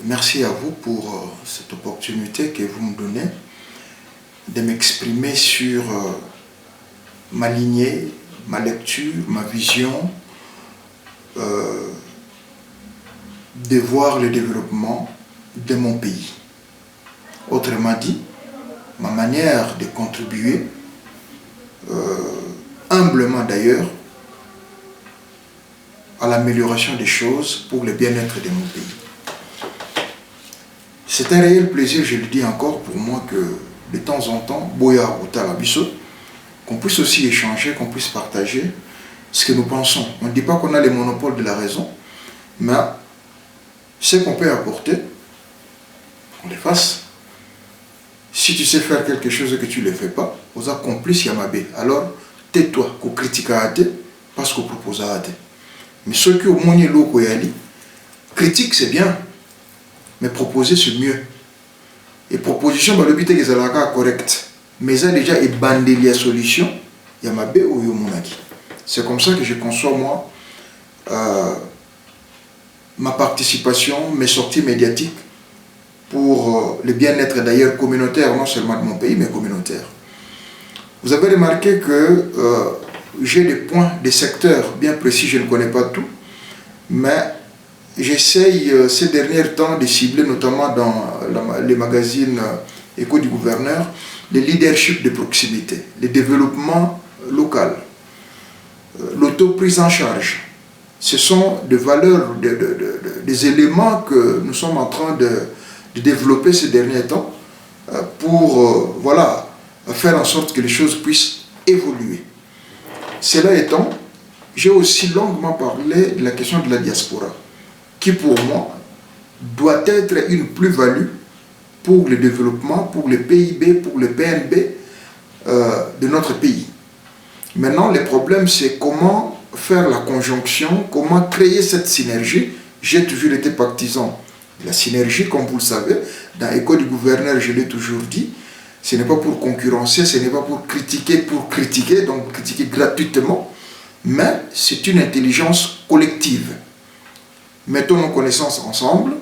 merci à vous pour cette opportunité que vous me donnez de m'exprimer sur ma lignée, ma lecture, ma vision, de voir le développement de mon pays. Autrement dit, ma manière de contribuer, humblement d'ailleurs, à l'amélioration des choses pour le bien-être de mon pays. C'est un réel plaisir, je le dis encore, pour moi que de temps en temps, Boya Outalabiso, qu'on puisse aussi échanger, qu'on puisse partager ce que nous pensons. On ne dit pas qu'on a le monopole de la raison, mais ce qu'on peut apporter, on le fasse. Si tu sais faire quelque chose et que tu ne le fais pas, aux accomplices Yamabé, alors tais-toi, qu'on critique à Ate, parce qu'on propose à Ate. Mais ceux qui au moins l'eau critique c'est bien, mais proposer c'est mieux. Et proposition, le but est que c'est correct. Mais ça déjà est bandé la solution, Yamabé ou Yomonaki. C'est comme ça que je conçois moi ma participation, mes sorties médiatiques pour le bien-être d'ailleurs communautaire, non seulement de mon pays, mais communautaire. Vous avez remarqué que j'ai des points, des secteurs bien précis, je ne connais pas tout, mais j'essaye ces derniers temps de cibler, notamment dans les magazines Écho du gouverneur, le leadership de proximité, le développement local, l'auto-prise en charge. Ce sont des valeurs, des éléments que nous sommes en train de développer ces derniers temps pour voilà, faire en sorte que les choses puissent évoluer. Cela étant, j'ai aussi longuement parlé de la question de la diaspora, qui pour moi doit être une plus-value pour le développement, pour le PIB, pour le PNB de notre pays. Maintenant, le problème, c'est comment faire la conjonction, comment créer cette synergie. J'ai toujours été partisan de la synergie, comme vous le savez. Dans l'école du gouverneur, je l'ai toujours dit, ce n'est pas pour concurrencer, ce n'est pas pour critiquer, donc critiquer gratuitement, mais c'est une intelligence collective. Mettons nos connaissances ensemble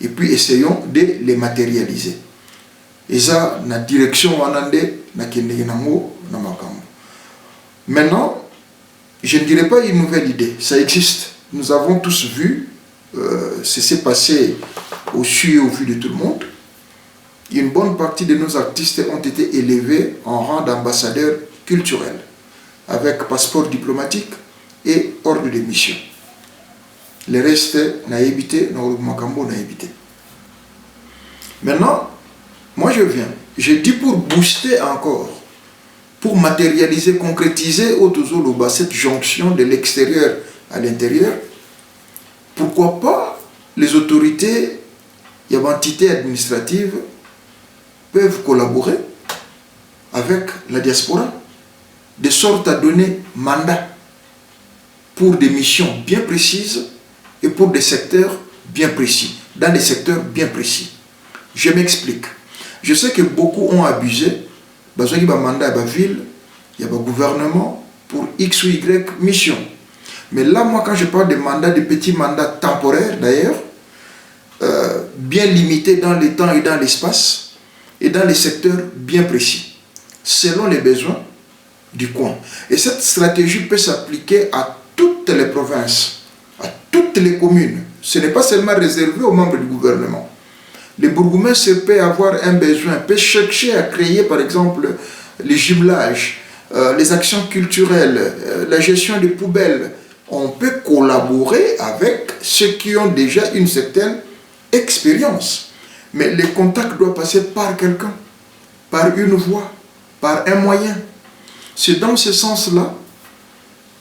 et puis essayons de les matérialiser. Et ça, la direction maintenant, je ne dirais pas une nouvelle idée, ça existe. Nous avons tous vu, ce s'est passé au su et au vu de tout le monde. Une bonne partie de nos artistes ont été élevés en rang d'ambassadeurs culturels, avec passeport diplomatique et ordre de mission. Le reste n'a évité, n'a évité. Maintenant, moi je viens, je dis pour booster encore, pour matérialiser, concrétiser autour cette jonction de l'extérieur à l'intérieur, pourquoi pas les autorités, les entités administratives peuvent collaborer avec la diaspora, de sorte à donner mandat pour des missions bien précises et pour des secteurs bien précis, dans des secteurs bien précis. Je m'explique. Je sais que beaucoup ont abusé. Il y a un mandat à la ville, il y a un gouvernement pour X ou Y mission. Mais là, moi, quand je parle de mandats, de petits mandats temporaires d'ailleurs, bien limités dans le temps et dans l'espace, et dans les secteurs bien précis, selon les besoins du coin. Et cette stratégie peut s'appliquer à toutes les provinces, à toutes les communes. Ce n'est pas seulement réservé aux membres du gouvernement. Les bourgmestres peuvent avoir un besoin, peuvent chercher à créer par exemple les jumelages, les actions culturelles, la gestion des poubelles. On peut collaborer avec ceux qui ont déjà une certaine expérience. Mais le contact doit passer par quelqu'un, par une voie, par un moyen. C'est dans ce sens-là,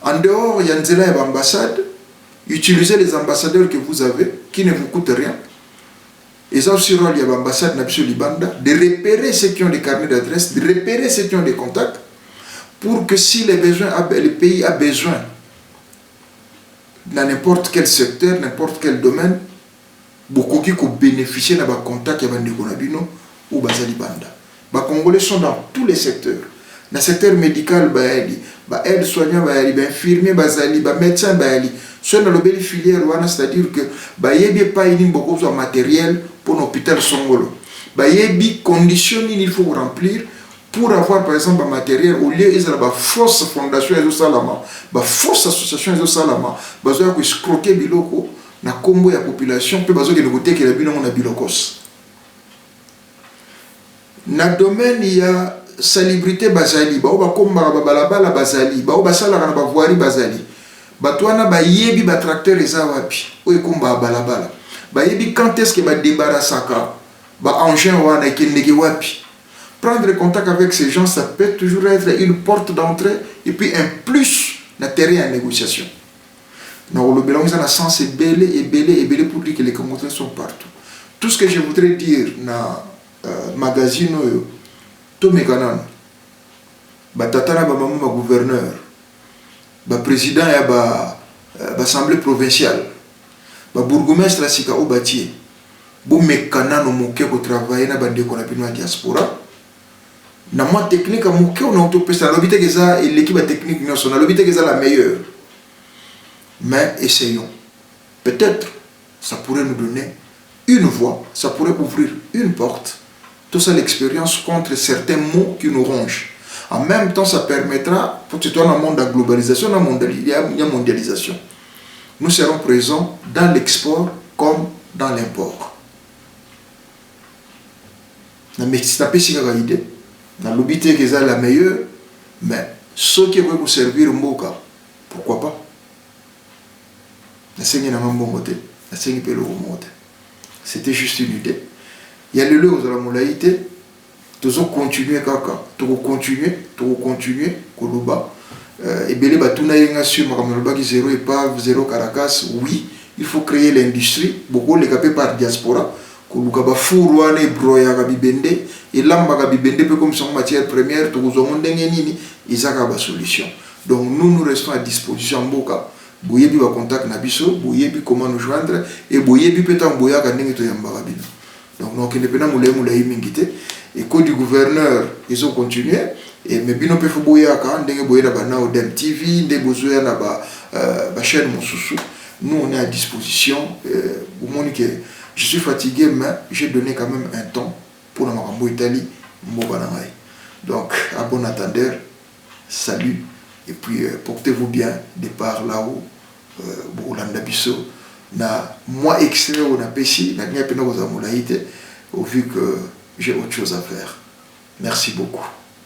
en dehors, il y a une ambassade, utilisez les ambassadeurs que vous avez, qui ne vous coûtent rien. Et ça aussi, il y a l'ambassade Libanda, de repérer ceux qui ont des carnets d'adresse, de repérer ceux qui ont des contacts, pour que si le pays a besoin, dans n'importe quel secteur, n'importe quel domaine, beaucoup qui bénéficient de contact ou Bazali Banda. Les Congolais sont dans tous les secteurs. Dans le secteur médical, ba aide soignant ba yali ba infirmier bazali ba médecin ba yali soit dans le belle filière wana, c'est-à-dire que ba yebi pas ini beaucoup de matériel pour l'hôpital Songolo, ba yebi conditions il faut remplir pour avoir par exemple un matériel. Au lieu ils ont ba fausse fondation et salama ba fausse association et salama bazo ko escroquer biloko na kombo ya population pe bazo ke le côté que la bino na bilokos. Na domaine il y a salubrité bazali ba ba komba ba balabala bazali ba ba sala na ba voirie bazali batwana ba yebi ba tracteur eza wapi o komba balabala ba yebi quand est-ce que ba débarrassaka ba engin wana ekendeki wapi. Prendre contact avec ces gens, ça peut toujours être une porte d'entrée et puis un plus na terrain en négociation. Donc le bilan dans le sens est belé pour dire que les Congolais sont partout. Tout ce que je voudrais dire dans magazine to mekanan ba tatana ba maman ba gouverneur ba président ya ba assemblée provinciale ba bourgmestre sika obatier bo mekanan moke ko travailler na bande ko na bino diaspora na moi technique moke on a autopesta l'obité que ça et l'équipe technique nationale l'obité que ça la meilleure, mais essayons, peut-être ça pourrait nous donner une voie, ça pourrait ouvrir une porte. Tout ça l'expérience contre certains mots qui nous rongent. En même temps, ça permettra, pour que tu sois dans le monde de la globalisation, dans la mondialisation, nous serons présents dans l'export comme dans l'import. Dans l'obité que c'est la meilleure, mais ceux qui veulent vous servir Mboka, pourquoi pas? C'était juste une idée. Il y a le lieu où la moulaïté, tous continuer kaka, tous continuer koloba. Et belé batuna yenga sur makamoloba qui zéro épave, zéro Caracas. Oui, il faut créer l'industrie. Beaucoup les capés par diaspora. Koluka ba fourwane broya kabibende et lamba kabibende peu comme son matière première. Tous os ondenge nini, isaka ba solution. Donc nous restons à disposition Mboka. Boyebi va contact nabiso, boyebi comment nous joindre et boyebi peut-être boya kanenge to yamba kabino. Donc nous ne pouvons pas moulaï mingité et que du gouverneur ils ont continué et mais bino pe boya ka ndenge boya ba na odem TV ndé bozoya na ba chaîne Mosusu. Nous on est à disposition au monde que je suis fatigué mais j'ai donné quand même un temps pour la Marambo Italie Mbobanangai. Donc à bon attendeur, salut et puis portez-vous bien de par là-haut Boulanda Bisso na moi extrait on a péché na nia pena aux amoulaïté au vu que j'ai autre chose à faire. Merci beaucoup.